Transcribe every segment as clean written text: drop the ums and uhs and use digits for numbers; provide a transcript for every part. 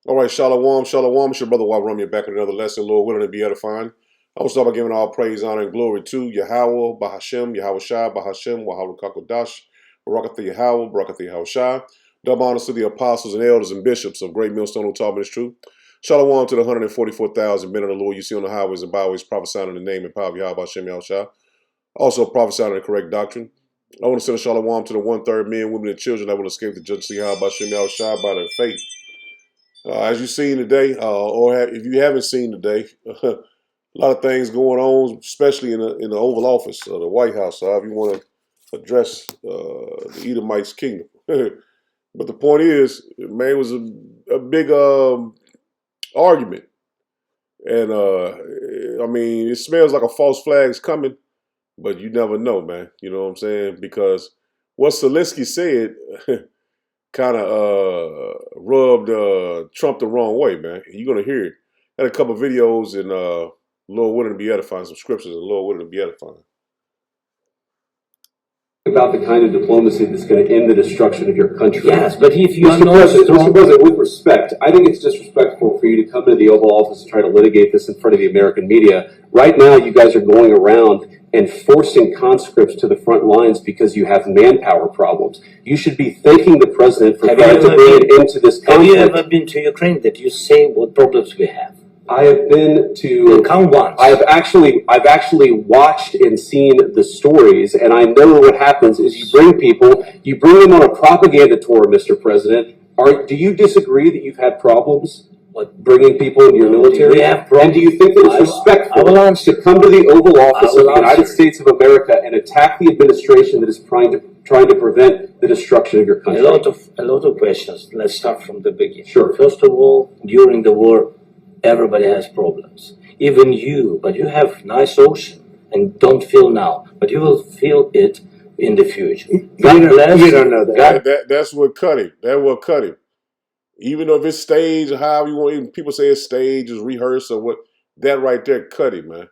All right, Shalom, Shalom. It's your brother Warumia back with another lesson. Lord willing to be edifying. I will start by giving all praise, honor, and glory to Yahweh, Bahashem, Yahweh Shai, Bahashem, Wahal Kakodash, Barakath Yahweh, Barakath Yahweh Shai. Double honors to the apostles and elders and bishops of Great Millstone who taught me this truth. Shalom to the 144,000 men of the Lord you see on the highways and byways prophesying in the name and power of Yahweh, Bahashem, Yahweh Shai. Also prophesying in the correct doctrine. I want to send a shalom to the 1/3 men, women, and children that will escape the judgment of Yahweh, Bahashem, Yahweh Shai by their faith. As you've seen today, if you haven't seen today, a lot of things going on, especially in the Oval Office or the White House, however you want to address the Edomites' kingdom. But the point is, man, it was a big argument. And, I mean, it smells like a false flag's coming, but you never know, man. You know what I'm saying? Because what Zelensky said kind of rubbed Trump the wrong way, man. You're going to hear it. I had a couple of videos in Lord willing to be edifying, some scriptures and Lord willing to be edifying. About the kind of diplomacy that's going to end the destruction of your country. Yes, but if you are Mr. not President, strong... Mr. President, with respect, I think it's disrespectful for you to come to the Oval Office and try to litigate this in front of the American media. Right now, you guys are going around and forcing conscripts to the front lines because you have manpower problems. You should be thanking the president for trying to bring it into this conflict. Have you ever been to Ukraine that you say what problems we have? I have been to. Come once. I've actually watched and seen the stories, and I know what happens is you bring them on a propaganda tour, Mr. President. Do you disagree that you've had problems bringing people into your military? We have problems. And do you think that it's respectful to come to the Oval Office of the United States of America and attack the administration that is trying to prevent the destruction of your country? A lot of questions. Let's start from the beginning. Sure. First of all, during the war, everybody has problems. Even you, but you have nice ocean and don't feel now, but you will feel it in the future. God bless. You don't know that. That's what cut him. That what cut him. Even though if it's staged or however you want, even people say it's staged, it's rehearsed or what, that right there cut him, man.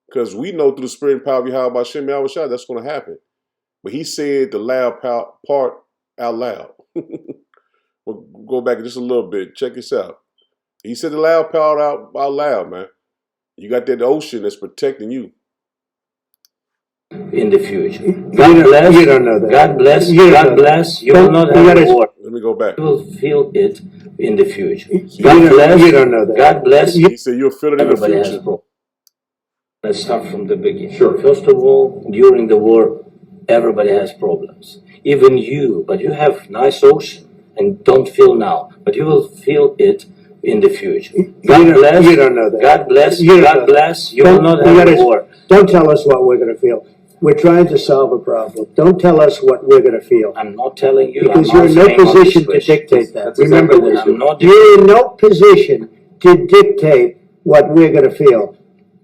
Because we know through the spirit and power of Yahweh Hashem Yahweh Shai, that's going to happen. But he said the loud part out loud. We'll go back just a little bit. Check this out. He said the loud part out loud, man. You got that ocean that's protecting you. In the future. God bless. You don't know that. God bless. God bless. You will not have a war. Let me go back. You will feel it in the future. God bless. You don't know that. God bless. He said you'll feel it in the Everybody has future. problems. Let's start from the beginning. Sure. First of all, during the war, everybody has problems. Even you, but you have nice ocean and don't feel now, but you will feel it in the future. God bless. You don't know that. God bless. God bless. You will not have a war. Don't tell us what we're going to feel. We're trying to solve a problem. Don't tell us what we're going to feel. I'm not telling you. Because I'm you're in no answering all position these to questions. dictate that. That's Remember exactly this. I'm not You're in no position to dictate what we're going to feel.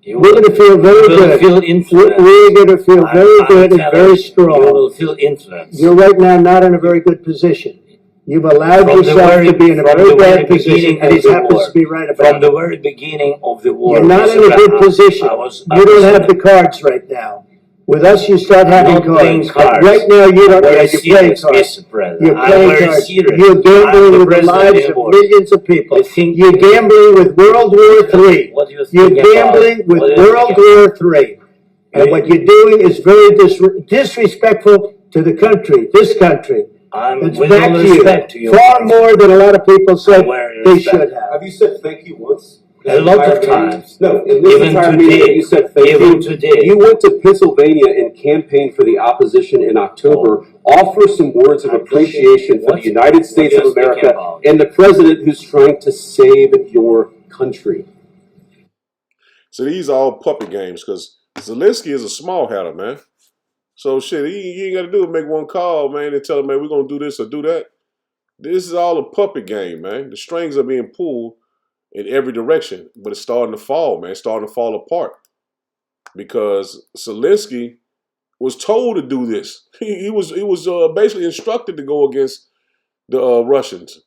You We're will- going to feel very you will good. feel influenced. We're going to feel very good and telling very you, you strong. will feel influenced. You're right now not in a very good position. You've allowed From the yourself very- to be in a from very the very bad position, beginning and of it the happens war. to be right From about the it. very beginning of the war. You're not in a good Mr. position. I You don't was have the cards right now. With us, you start having not playing cards. But cards. right now, you don't. I'm Yeah, very you're playing serious, cards. Mr. President. You're I'm playing very cards. serious. You're I'm gambling the with the president lives of of the world. millions of people. You think- You're gambling with World War III. What do you think You're about- gambling with what do you World think War III. And what you're doing is very disrespectful to the country, this country. I'm It's with back all to you. respect to you. Far more than a lot of people said very they respect. should have. Have you said thank you once? A lot of times. No, in this Even entire today. meeting, you said thank Even you. today. You went to Pennsylvania and campaigned for the opposition in October. Offer some words of appreciation for the United States what of are you speaking America about? and the president who's trying to save your country. So these are all puppet games because Zelensky is a small hatter, man. So shit, he ain't got to do is make one call, man, and tell him, man, we're going to do this or do that. This is all a puppet game, man. The strings are being pulled in every direction, but it's starting to fall, man. It's starting to fall apart because Zelensky was told to do this. He was basically instructed to go against the Russians,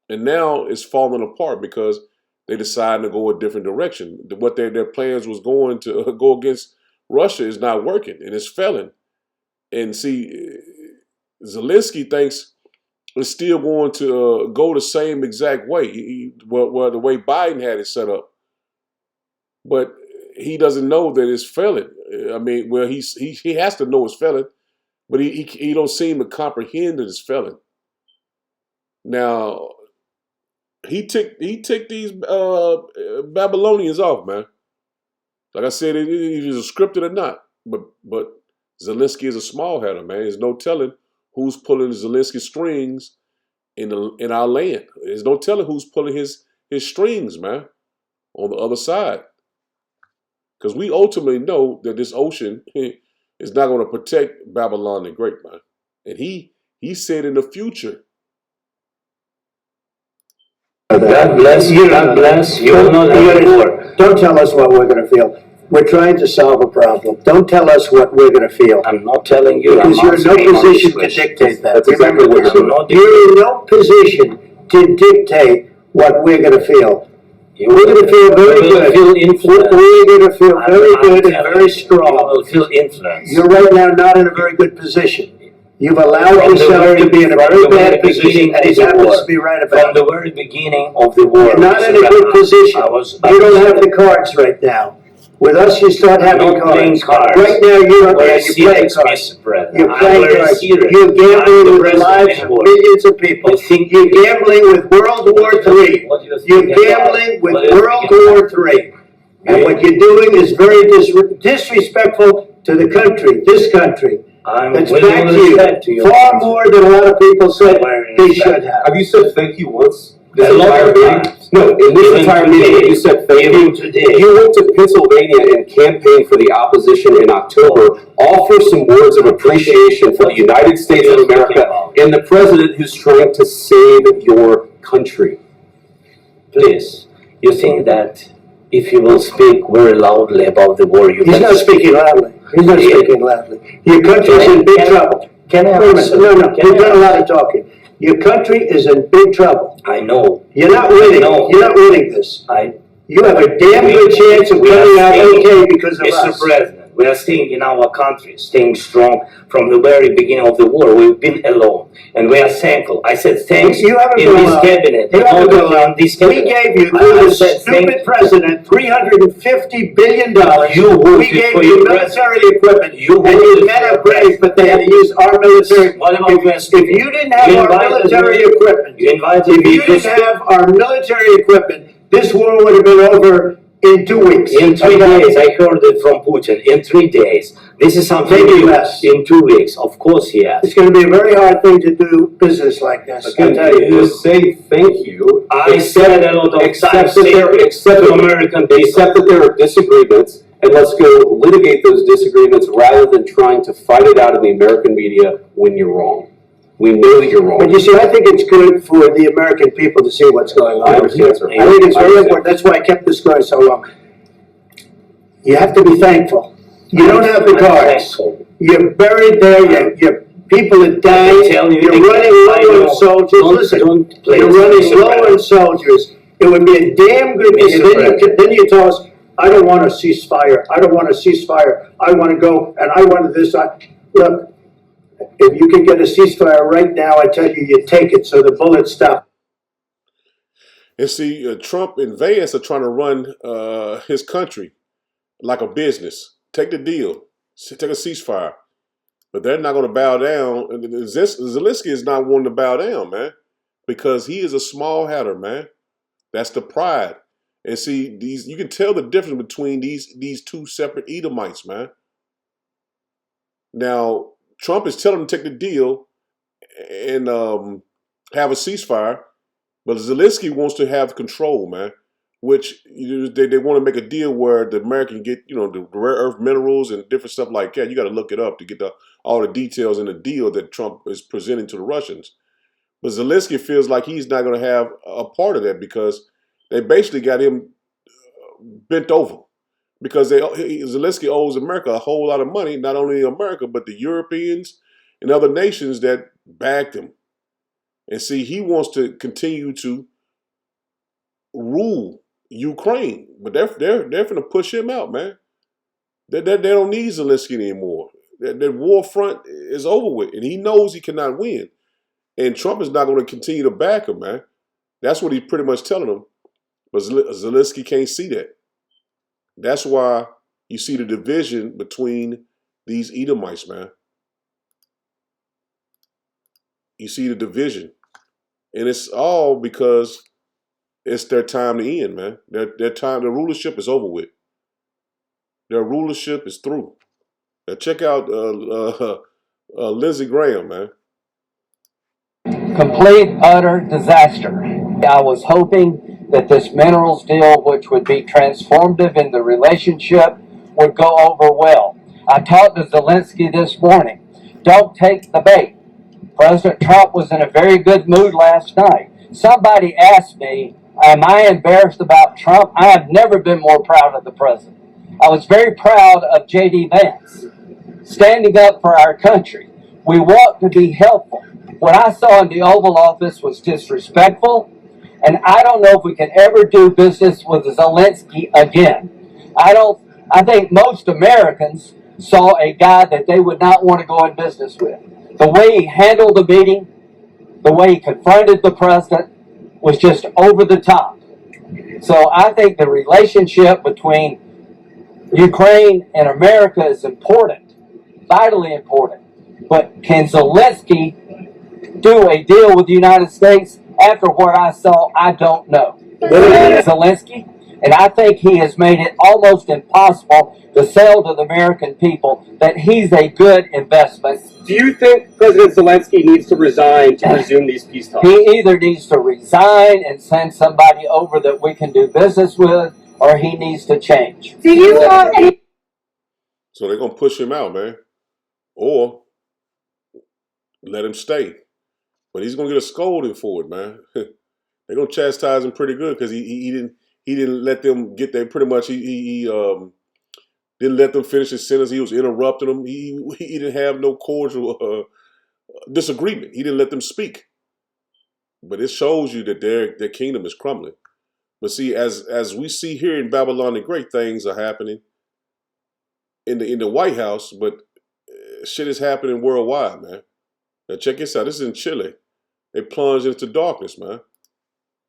and now it's falling apart because they decided to go a different direction. What their plans was going to go against Russia is not working, and it's failing. And see, Zelensky thinks is still going to go the same exact way, well, the way Biden had it set up. But he doesn't know that it's failing. I mean, well, he has to know it's failing, but he don't seem to comprehend that it's failing. Now, he ticked these Babylonians off, man. Like I said, it is scripted or not, but Zelensky is a small hatter, man. There's no telling who's pulling Zelensky's strings in our land. There's no telling who's pulling his strings, man, on the other side. Because we ultimately know that this ocean is not going to protect Babylon the Great, man. And he said in the future. God bless you. God bless you. Will not have war. Don't tell us what we're going to feel. We're trying to solve a problem. Don't tell us what we're going to feel. I'm not telling you. Because you're in no position to dictate that. That's exactly what you're doing. You're in no position to dictate what we're going to feel. We're going to feel very good. We're going to feel very good and very strong. You will feel influence. You're right now not in a very good position. You've allowed yourself to be in a very bad position, and he happens to be right about it. From the very beginning of the war. You're not in a good position. You don't have the cards right now. With us, you start having cards. Right now, you're playing cards. You're playing cards. You're gambling with the lives of millions of people. You're gambling with World War III. You're gambling with World War III. And what you're doing is very disrespectful to the country, this country. That's back to you. Far more than a lot of people said they should have. Have you said thank you once? This entire meeting? No, in this entire meeting, you said thank you. You went to Pennsylvania and campaigned for the opposition in October. Offer some words of appreciation for the United States of America and the president who's trying to save your country. Please, you think that if you will speak very loudly about the war, you He's not speaking loudly. He's not speaking loudly. Your country's in big trouble. Can I answer? No, you've done a lot of talking. Your country is in big trouble. I know. You're not winning. You're not winning this. You have a damn good chance of coming out okay because of us. Mr. President, we are staying in our country, staying strong from the very beginning of the war. We've been alone, and we are thankful. I said thanks in this cabinet. You haven't been alone. We gave you, through the stupid president, $350 billion. We gave you military equipment, and you men are brave, but they had to use our military. If you didn't have our military equipment, this war would have been over in 2 weeks. In 3 days, I heard it from Putin. In 3 days. This is something maybe less. In 2 weeks. Of course, yes. It's going to be a very hard thing to do business like this. Okay, you say thank you. I said a lot of times. Accept that there are disagreements, and let's go litigate those disagreements rather than trying to fight it out in the American media when you're wrong. We know that you're wrong. But you see, I think it's good for the American people to see what's going on. I understand, sir. I think it's very important. That's why I kept this going so long. You have to be thankful. You don't have the cards. You're buried there. Your people are dying. You're running low on soldiers. Listen, you're running low on soldiers. It would be a damn good thing. Then you tell us, I don't want a ceasefire. I don't want a ceasefire. I want to go, and I want this. Look. If you can get a ceasefire right now, I tell you, you take it so the bullets stop. And see, Trump and Vance are trying to run his country like a business. Take the deal. Take a ceasefire. But they're not going to bow down. Zelensky is not wanting to bow down, man, because he is a small hatter, man. That's the pride. And see, you can tell the difference between these two separate Edomites, man. Now, Trump is telling them to take the deal and have a ceasefire, but Zelensky wants to have control, man. Which they want to make a deal where the American get the rare earth minerals and different stuff like that. You got to look it up to get all the details in the deal that Trump is presenting to the Russians. But Zelensky feels like he's not going to have a part of that because they basically got him bent over. Because Zelensky owes America a whole lot of money, not only America, but the Europeans and other nations that backed him. And see, he wants to continue to rule Ukraine, but they're going to push him out, man. They don't need Zelensky anymore. That war front is over with, and he knows he cannot win. And Trump is not going to continue to back him, man. That's what he's pretty much telling them. But Zelensky can't see that. That's why you see the division between these Edomites, man. You see the division. And it's all because it's their time to end, man. Their time, their rulership is over with. Their rulership is through. Now check out Lindsey Graham, man. Complete, utter disaster. I was hoping that this minerals deal, which would be transformative in the relationship, would go over well. I talked to Zelensky this morning. Don't take the bait. President Trump was in a very good mood last night. Somebody asked me, am I embarrassed about Trump? I have never been more proud of the president. I was very proud of J.D. Vance, standing up for our country. We want to be helpful. What I saw in the Oval Office was disrespectful, and I don't know if we can ever do business with Zelensky again. I think most Americans saw a guy that they would not want to go in business with. The way he handled the meeting, the way he confronted the president was just over the top. So I think the relationship between Ukraine and America is important, vitally important. But can Zelensky do a deal with the United States? After what I saw, I don't know. Zelensky, and I think he has made it almost impossible to sell to the American people that he's a good investment. Do you think President Zelensky needs to resign to resume these peace talks? He either needs to resign and send somebody over that we can do business with, or he needs to change. So they're going to push him out, man. Or let him stay. But he's going to get a scolding for it, man. They're going to chastise him pretty good because he didn't let them get there. Pretty much he didn't let them finish his sentence. He was interrupting them. He didn't have no cordial disagreement. He didn't let them speak. But it shows you that their kingdom is crumbling. But see, as we see here in Babylon the Great, things are happening in the White House, but shit is happening worldwide, man. Now check this out. This is in Chile. They plunged into darkness, man.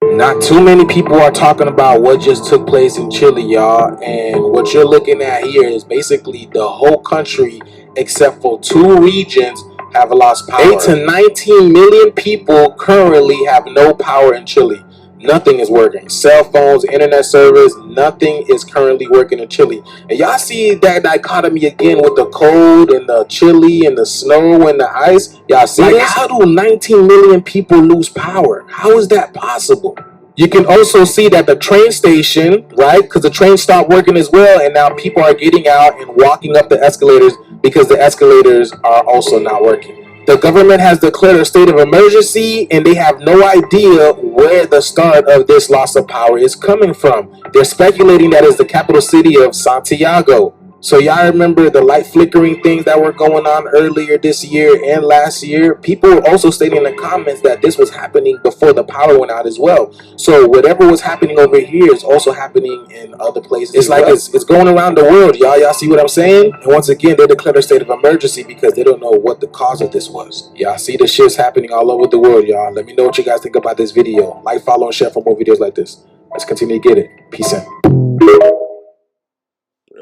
Not too many people are talking about what just took place in Chile, y'all. And what you're looking at here is basically the whole country, except for 2 regions, have lost power. 8 to 19 million people currently have no power in Chile. Nothing is working. Cell phones, internet service, nothing is currently working in Chile. And y'all see that dichotomy again with the cold and the chili and the snow and the ice. Y'all see this? How do 19 million people lose power? How is that possible? You can also see that the train station, right? Because the train stopped working as well, and now people are getting out and walking up the escalators because the escalators are also not working. The government has declared a state of emergency, and they have no idea where the start of this loss of power is coming from. They're speculating that it's the capital city of Santiago. So y'all remember the light flickering things that were going on earlier this year and last year? People were also stating in the comments that this was happening before the power went out as well. So whatever was happening over here is also happening in other places. It's like it's going around the world, y'all. Y'all see what I'm saying? And once again, they declared a state of emergency because they don't know what the cause of this was. Y'all see the shit's happening all over the world, y'all. Let me know what you guys think about this video. Like, follow, and share for more videos like this. Let's continue to get it. Peace out.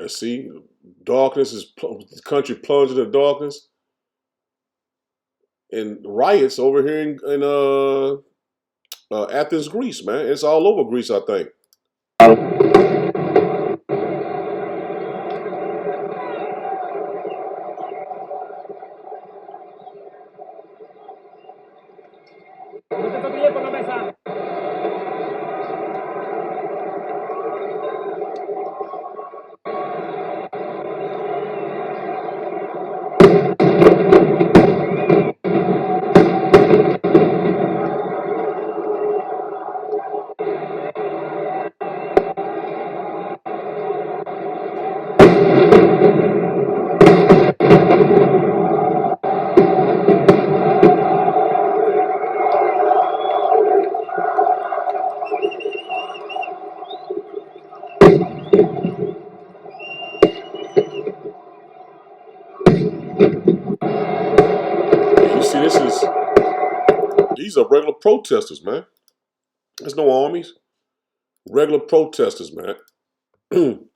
See, darkness is the country plunged into darkness, and riots over here in Athens, Greece, man. It's all over Greece, I think. These are regular protesters, man. There's no armies. Regular protesters, man. And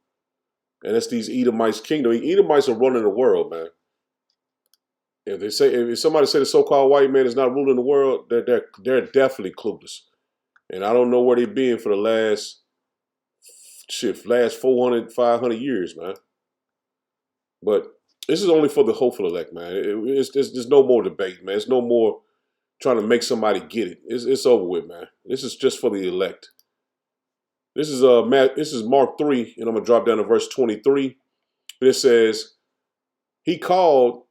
it's these Edomites kingdom. Edomites are running the world, man. If somebody say the so-called white man is not ruling the world, they're definitely clueless. And I don't know where they've been for the last 400, 500 years, man. But this is only for the hopeful elect, man. There's no more debate, man. It's no more trying to make somebody get it. It's over with, man. This is just for the elect. This is Mark 3, and I'm gonna drop down to verse 23. It says, he called,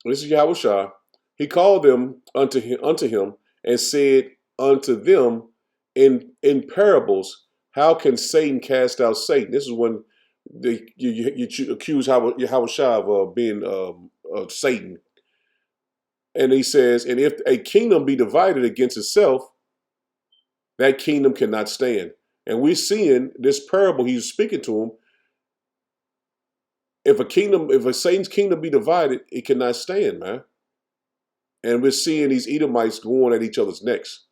this is Yahushua, he called them unto him and said unto them in parables, how can Satan cast out Satan? This is when you accuse Yahushua of being Satan. And he says, and if a kingdom be divided against itself, that kingdom cannot stand. And we're seeing this parable he's speaking to him. If a Satan's kingdom be divided, it cannot stand, man. And we're seeing these Edomites going at each other's necks.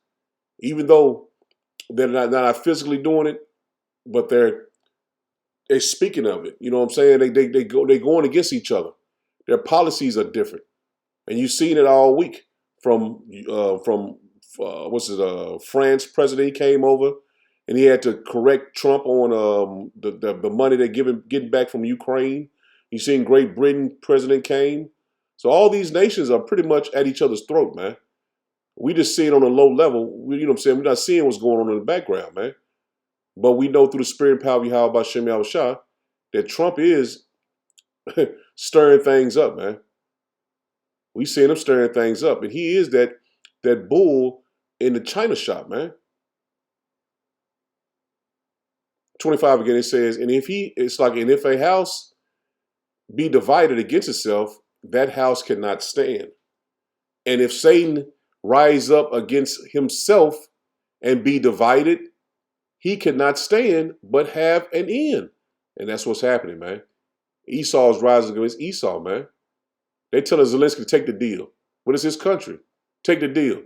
Even though they're not physically doing it, but they're speaking of it. You know what I'm saying? They going against each other. Their policies are different. And you've seen it all week from France president. He came over and he had to correct Trump on the money they're getting back from Ukraine. You've seen Great Britain president came. So all these nations are pretty much at each other's throat, man. We just see it on a low level. You know what I'm saying? We're not seeing what's going on in the background, man. But we know through the spirit and power of Yahweh B'Shem Yahushua that Trump is stirring things up, man. We seeing him stirring things up. And he is that bull in the China shop, man. 25 again, it says, and if a house be divided against itself, that house cannot stand. And if Satan rise up against himself and be divided, he cannot stand but have an end. And that's what's happening, man. Esau is rising against Esau, man. They telling Zelensky to take the deal. What is his country? Take the deal.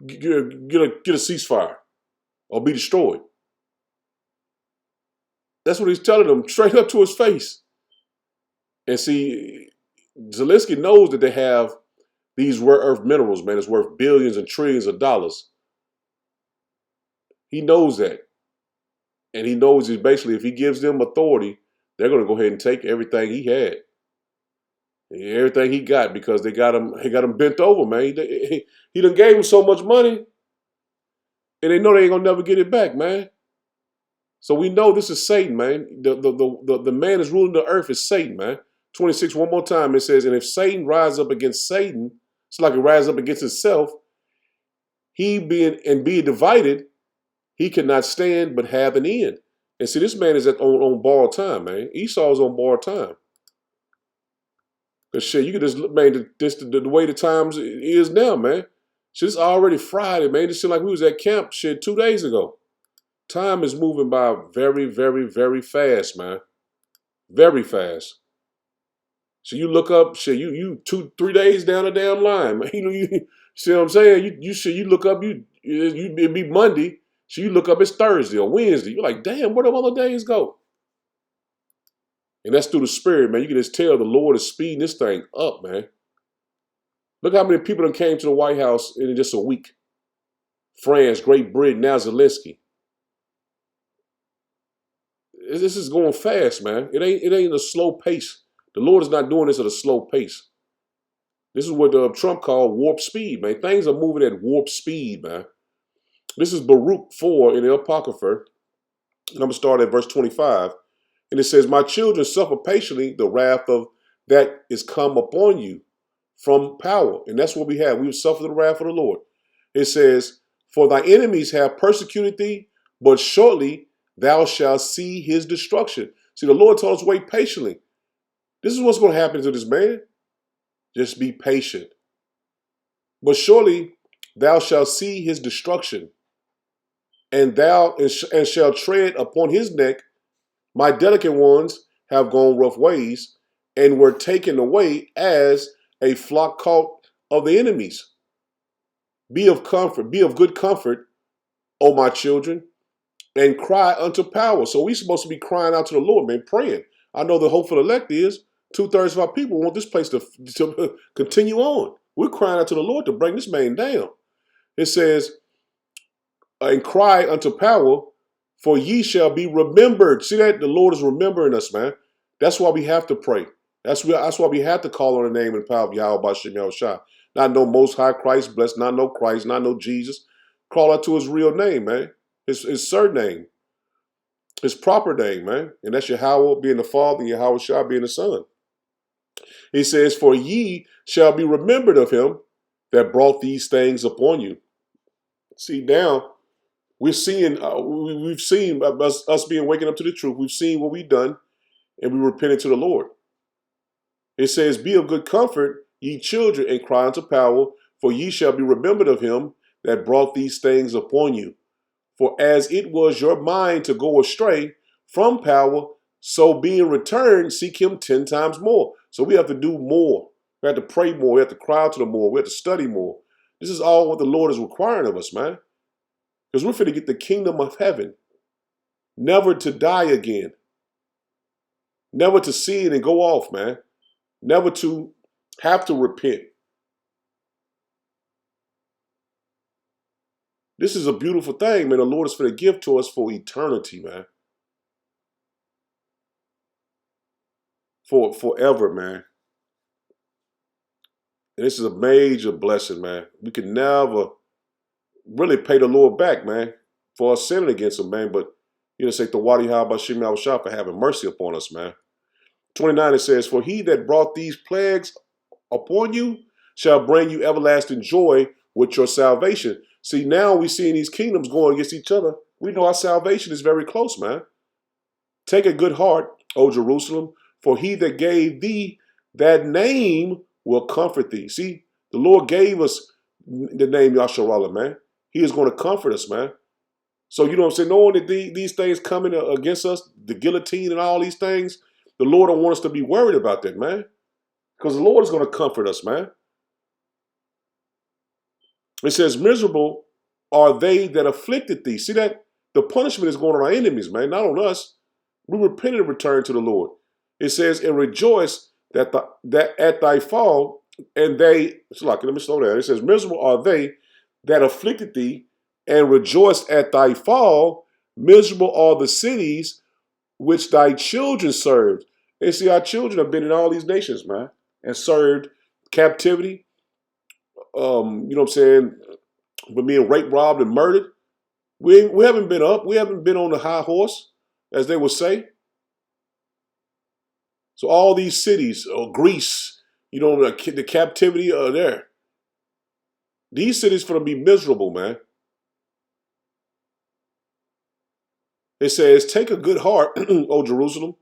Get a ceasefire or be destroyed. That's what he's telling them straight up to his face. And see, Zelensky knows that they have these rare earth minerals, man. It's worth billions and trillions of dollars. He knows that. And he knows that basically if he gives them authority, they're going to go ahead and take everything he had. Everything he got, because they got him bent over, man. He done gave him so much money, and they know they ain't gonna never get it back, man. So we know this is Satan, man. The man is ruling the earth is Satan, man. 26, one more time, it says, and if Satan rise up against Satan, it's like it rise up against itself, being divided, he cannot stand but have an end. And see, this man is on borrowed time, man. Esau's on borrowed time. Cause shit, you can just man, the way the times is now, man. Shit, it's already Friday, man. It seemed like we was at camp shit 2 days ago. Time is moving by very, very, very fast, man. Very fast. So you look up, shit, you 2-3 days down the damn line, man. You see what I'm saying? You look up, it'd be Monday. So you look up, it's Thursday or Wednesday. You're like, damn, where do other days go? And that's through the spirit, man. You can just tell the Lord is speeding this thing up, man. Look how many people done came to the White House in just a week. France, Great Britain, now Zelensky. This is going fast, man. It ain't a slow pace. The Lord is not doing this at a slow pace. This is what Trump called warp speed, man. Things are moving at warp speed, man. This is Baruch 4 in the Apocrypha. And I'm going to start at verse 25. And it says, my children, suffer patiently the wrath of that is come upon you from power. And that's what we have. We have suffered the wrath of the Lord. It says, for thy enemies have persecuted thee, but shortly thou shalt see his destruction. See, the Lord told us to wait patiently. This is what's going to happen to this man. Just be patient. But surely thou shalt see his destruction, and thou shalt tread upon his neck. My delicate ones have gone rough ways, and were taken away as a flock caught of the enemies. Be of comfort, be of good comfort, O my children, and cry unto power. So we supposed to be crying out to the Lord, man, praying. I know the hope for the elect is 2/3 of our people want this place to continue on. We're crying out to the Lord to bring this man down. It says, and cry unto power, for ye shall be remembered. See that? The Lord is remembering us, man. That's why we have to pray. That's why we have to call on the name and power of Yahweh Bashem Yahushua. Not no Most High Christ, blessed, not no Christ, not no Jesus. Call out to his real name, man. His surname, his proper name, man. And that's Yahweh being the Father and Yahweh Shah being the Son. He says, for ye shall be remembered of him that brought these things upon you. See, now, we're seeing, we've seen us being waking up to the truth. We've seen what we've done, and we repented to the Lord. It says, be of good comfort, ye children, and cry unto power, for ye shall be remembered of him that brought these things upon you. For as it was your mind to go astray from power, so being returned, seek him 10 times more. So we have to do more. We have to pray more. We have to cry out to the more. We have to study more. This is all what the Lord is requiring of us, man. Because we're finna get the kingdom of heaven. Never to die again. Never to sin and go off, man. Never to have to repent. This is a beautiful thing, man. The Lord is finna give to us for eternity, man. For forever, man. And this is a major blessing, man. We can never really pay the Lord back, man, for us sinning against him, man. But, say the Wadi Habashim Al-Shah for having mercy upon us, man. 29, it says, for he that brought these plagues upon you shall bring you everlasting joy with your salvation. See, now we seeing these kingdoms going against each other. We know our salvation is very close, man. Take a good heart, O Jerusalem, for he that gave thee that name will comfort thee. See, the Lord gave us the name Yasharallah, man. He is going to comfort us, man. So, you know what I'm saying? Knowing that these things coming against us, the guillotine and all these things, the Lord don't want us to be worried about that, man. Because the Lord is going to comfort us, man. It says, miserable are they that afflicted thee. See that? The punishment is going on our enemies, man, not on us. We repented and returned to the Lord. It says, and rejoice that at thy fall, and they, let me slow down. It says, miserable are they that afflicted thee, and rejoice at thy fall. Miserable are the cities which thy children served. And see, our children have been in all these nations, man, and served captivity. You know what I'm saying? But being raped, robbed, and murdered. We haven't been up. We haven't been on the high horse, as they would say. So all these cities, Greece, the captivity are there. These cities going to be miserable, man. It says, take a good heart, O Jerusalem,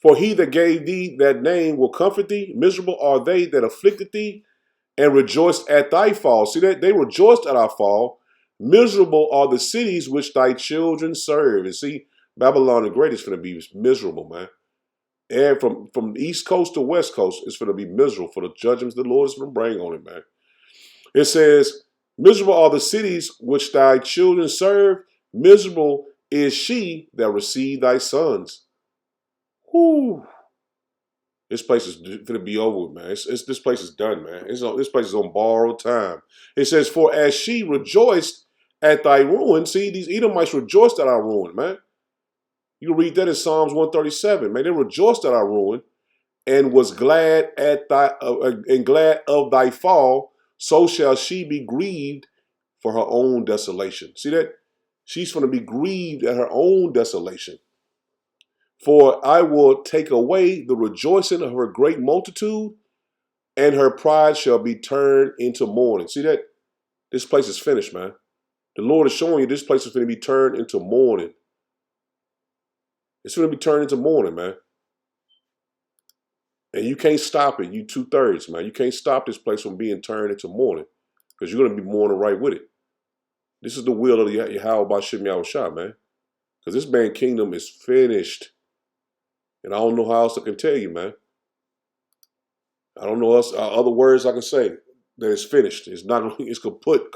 for he that gave thee that name will comfort thee. Miserable are they that afflicted thee, and rejoiced at thy fall. See that? They rejoiced at our fall. Miserable are the cities which thy children serve. And see, Babylon the Great is going to be miserable, man. And from East Coast to West Coast, it's going to be miserable for the judgments the Lord is going to bring on it, man. It says, miserable are the cities which thy children serve. Miserable is she that received thy sons. Whew. This place is going to be over, man. This place is done, man. This place is on borrowed time. It says, for as she rejoiced at thy ruin. See, these Edomites rejoiced at our ruin, man. You can read that in Psalms 137, man. They rejoiced at our ruin and was glad at glad of thy fall. So shall she be grieved for her own desolation. See that? She's going to be grieved at her own desolation. For I will take away the rejoicing of her great multitude, and her pride shall be turned into mourning. See that? This place is finished, man. The Lord is showing you this place is going to be turned into mourning. It's going to be turned into mourning, man. And you can't stop it. You 2/3, man. You can't stop this place from being turned into mourning, because you're going to be mourning right with it. This is the will of Yahweh Bashem Yahushua, man. Because this man kingdom is finished. And I don't know how else I can tell you, man. I don't know other words I can say. that it's finished. It's not. It's kaput,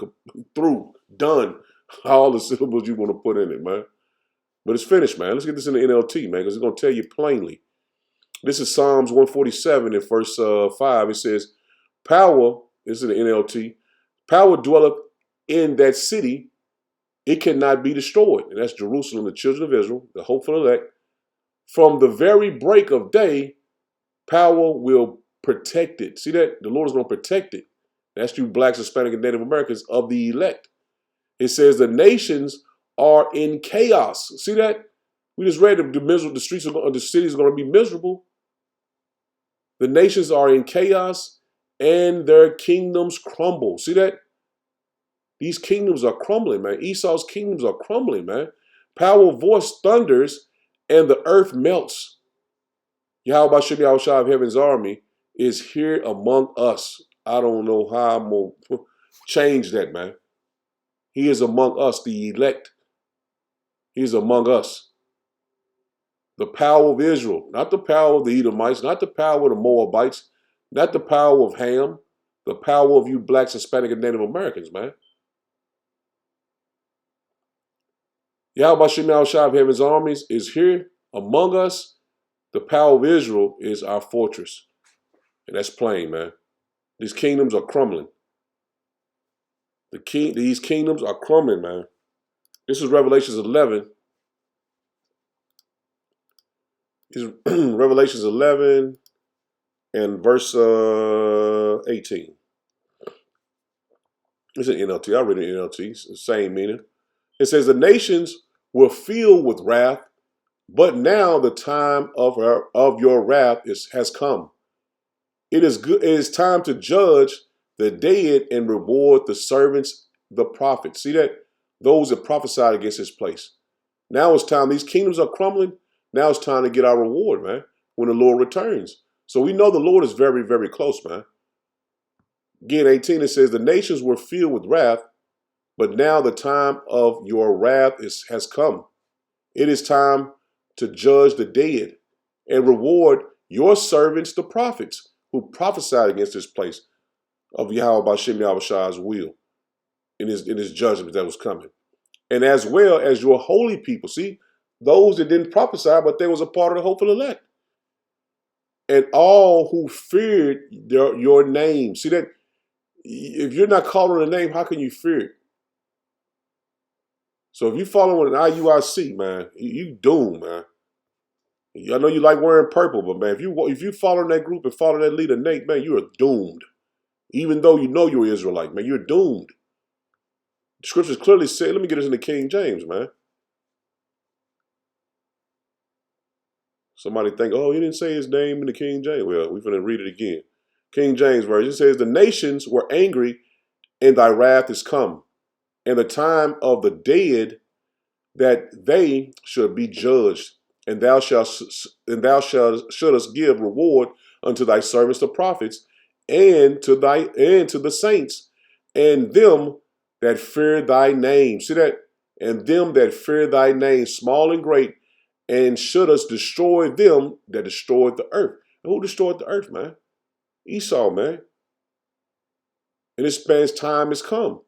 through, done. All the syllables you want to put in it, man. But it's finished, man. Let's get this in the NLT, man, because it's going to tell you plainly. This is Psalms 147 in verse 5. It says, power, this is the NLT, power dwelleth in that city, it cannot be destroyed. And that's Jerusalem, the children of Israel, the hopeful elect. From the very break of day, power will protect it. See that? The Lord is going to protect it. That's you blacks, Hispanic, and Native Americans of the elect. It says the nations are in chaos. See that? We just read the streets of the cities are going to be miserable. The nations are in chaos and their kingdoms crumble. See that? These kingdoms are crumbling, man. Esau's kingdoms are crumbling, man. Power voice thunders and the earth melts. Yahweh Shem Yahushua of heaven's army is here among us. I don't know how I'm going to change that, man. He is among us, the elect. He is among us. The power of Israel, not the power of the Edomites, not the power of the Moabites, not the power of Ham, the power of you blacks, Hispanic, and Native Americans, man. Yahweh Shem Yahushua of heaven's armies is here among us. The power of Israel is our fortress. And that's plain, man. These kingdoms are crumbling. These kingdoms are crumbling, man. This is Revelations 11. This is Revelations 11 and verse 18. It's an NLT. I read an NLT. It's the same meaning. It says, the nations were filled with wrath, but now the time of your wrath has come. It is time to judge the dead and reward the servants, the prophets. See that? Those that prophesied against this place. Now it's time. These kingdoms are crumbling. Now it's time to get our reward, man, when the Lord returns. So we know the Lord is very, very close, man. Again, 18, it says, the nations were filled with wrath, but now the time of your wrath has come. It is time to judge the dead and reward your servants, the prophets, who prophesied against this place of Yahweh B'Shem Yahweh's will in his judgment that was coming. And as well as your holy people. See, those that didn't prophesy, but they was a part of the hopeful elect. And all who feared your name. See that? If you're not calling a name, how can you fear it? So if you following an IUIC, man, you doomed, man. I know you like wearing purple, but man, if you follow that group and follow that leader, Nate, man, you are doomed. Even though you know you're Israelite, man, you're doomed. The scriptures clearly say, let me get this in the King James, man. Somebody think, oh, he didn't say his name in the King James. Well, we're going to read it again. King James Version says, the nations were angry and thy wrath is come, and the time of the dead that they should be judged, and thou shouldest give reward unto thy servants the prophets, and to the saints, and them that fear thy name. See that? And them that fear thy name, small and great, and shouldest destroy them that destroyed the earth. And who destroyed the earth, man? Esau, man. And this man's time has come.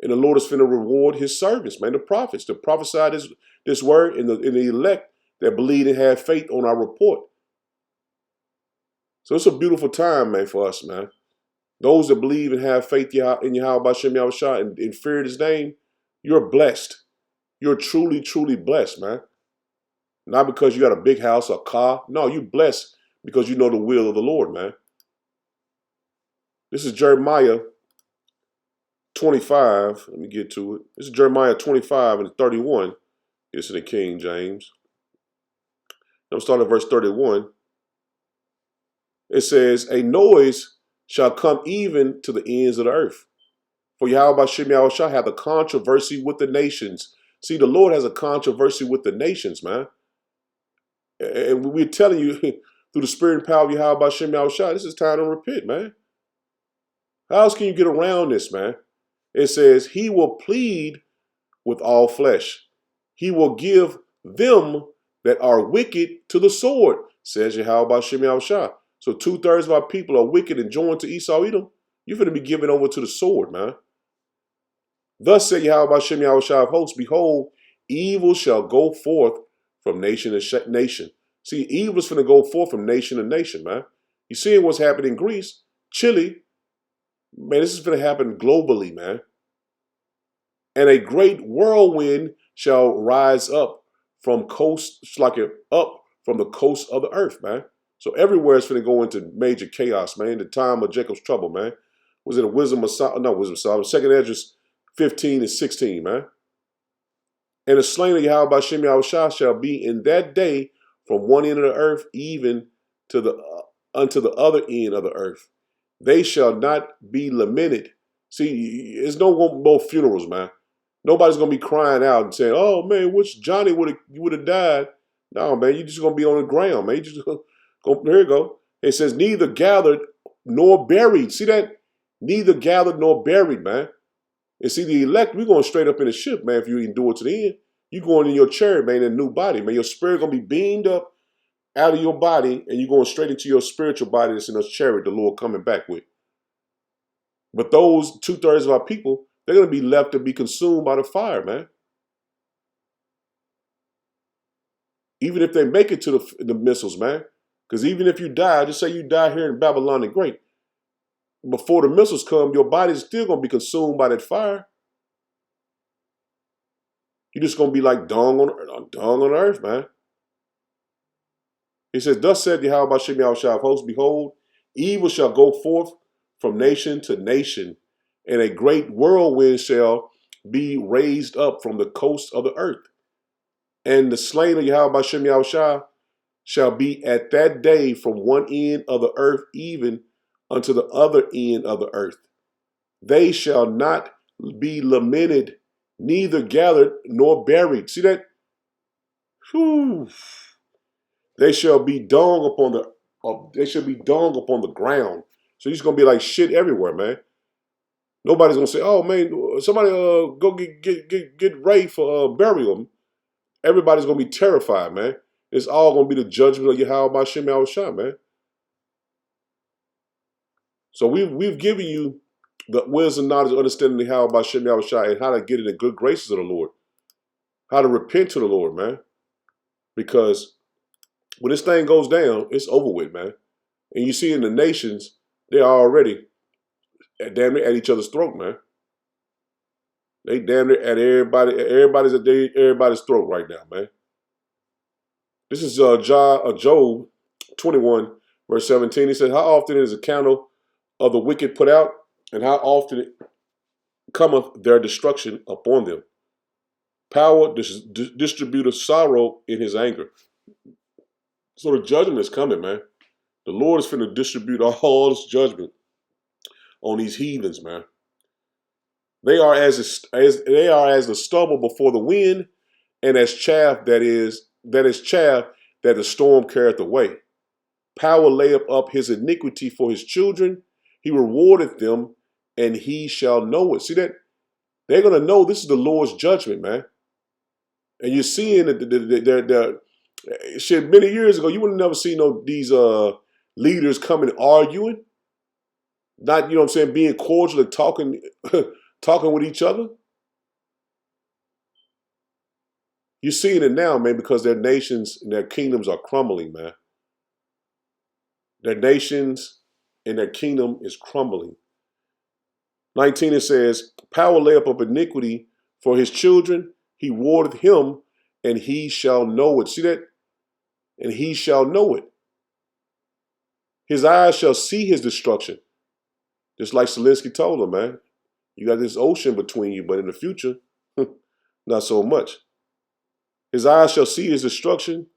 And the Lord is finna reward his servants, man, the prophets, to prophesy this word in the elect that believe and have faith on our report. So it's a beautiful time, man, for us, man. Those that believe and have faith in Yahweh B'Shem Yahushua and fear his name, you're blessed. You're truly, truly blessed, man. Not because you got a big house or car. No, you're blessed because you know the will of the Lord, man. This is Jeremiah 25. Let me get to it. This is Jeremiah 25 and 31. It's in the King James. I'm starting at verse 31. It says, a noise shall come even to the ends of the earth. For Yahweh B'Shem Yahushua hath a controversy with the nations. See, the Lord has a controversy with the nations, man. And we're telling you through the spirit and power of Yahweh B'Shem Yahushua, this is time to repent, man. How else can you get around this, man? It says, he will plead with all flesh. He will give them that are wicked to the sword, says Yahweh B'Shem Yahushua. So 2/3 of our people are wicked and joined to Esau Edom. You're going to be given over to the sword, man. Thus said Yahweh Hashem Yahushua of hosts, behold, evil shall go forth from nation to nation. See, evil's going to go forth from nation to nation, man. You seeing what's happening in Greece, Chile, man, this is going to happen globally, man. And a great whirlwind shall rise up from coast, like up from the coast of the earth, man. So everywhere it's going to go into major chaos, man. The time of Jacob's trouble, man. Was it a Wisdom of Solomon? No, Wisdom of Solomon. 2nd Esdras 15 and 16, man. And the slain of Yahweh Shem Yahushua shall be in that day from one end of the earth even to the unto the other end of the earth. They shall not be lamented. See, there's no more funerals, man. Nobody's gonna be crying out and saying, "Oh man, which Johnny would have died." No, man, you just gonna be on the ground, man. You just go. Here you go. It says, "Neither gathered nor buried." See that? Neither gathered nor buried, man. And see, the elect, we're going straight up in the ship, man. If you endure to the end, you're going in your chariot, man, in a new body, man. Your spirit gonna be beamed up out of your body, and you're going straight into your spiritual body that's in a chariot the Lord coming back with. But those 2/3 of our people, they're going to be left to be consumed by the fire, man. Even if they make it to the missiles, man. Because even if you die, just say you die here in Babylon the Great, before the missiles come, your body is still going to be consumed by that fire. You're just going to be like dung on earth, man. He says, thus said Yahweh Shem Yahushua of hosts, behold, evil shall go forth from nation to nation, and a great whirlwind shall be raised up from the coast of the earth. And the slain of Yahweh Shem Yahushua shall be at that day from one end of the earth even unto the other end of the earth. They shall not be lamented, neither gathered nor buried. See that? Whew. They shall be dung upon the ground. So you're just gonna be like shit everywhere, man. Nobody's gonna say, "Oh man, somebody go get Ray for burial." Everybody's gonna be terrified, man. It's all gonna be the judgment of Yahweh by Shem Yahushua, man. So we've given you the wisdom, knowledge, understanding of Yahweh by Shem Yahushua and how to get in the good graces of the Lord, how to repent to the Lord, man. Because when this thing goes down, it's over with, man. And you see in the nations, they're already damn near at each other's throat, man. They damn near at everybody's at everybody's throat right now, man. This is Job 21, verse 17. He said, how often is the candle of the wicked put out, and how often cometh their destruction upon them? Power distributeth sorrow in his anger. So the judgment is coming, man. The Lord is finna distribute all this judgment on these heathens, man. They are as the stubble before the wind, and as chaff that is chaff that the storm carrieth away. Power layeth up his iniquity for his children. He rewardeth them, and he shall know it. See that? They're gonna know this is the Lord's judgment, man. And you're seeing that shit many years ago, you would have never seen these leaders coming arguing. Not, you know what I'm saying, being cordial and talking with each other. You're seeing it now, man, because their nations and their kingdoms are crumbling, man. Their nations and their kingdom is crumbling. 19, it says, power lay up of iniquity for his children. He wardeth him, and he shall know it. See that? And he shall know it. His eyes shall see his destruction. Just like Zelensky told him, man. You got this ocean between you, but in the future, not so much. His eyes shall see his destruction,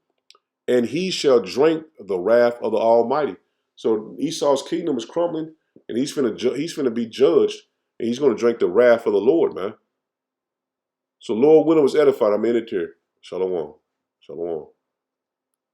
and he shall drink the wrath of the Almighty. So Esau's kingdom is crumbling, and he's finna be judged, and he's going to drink the wrath of the Lord, man. So Lord, when it was edified, I'm in it here. Shalom. Shalom.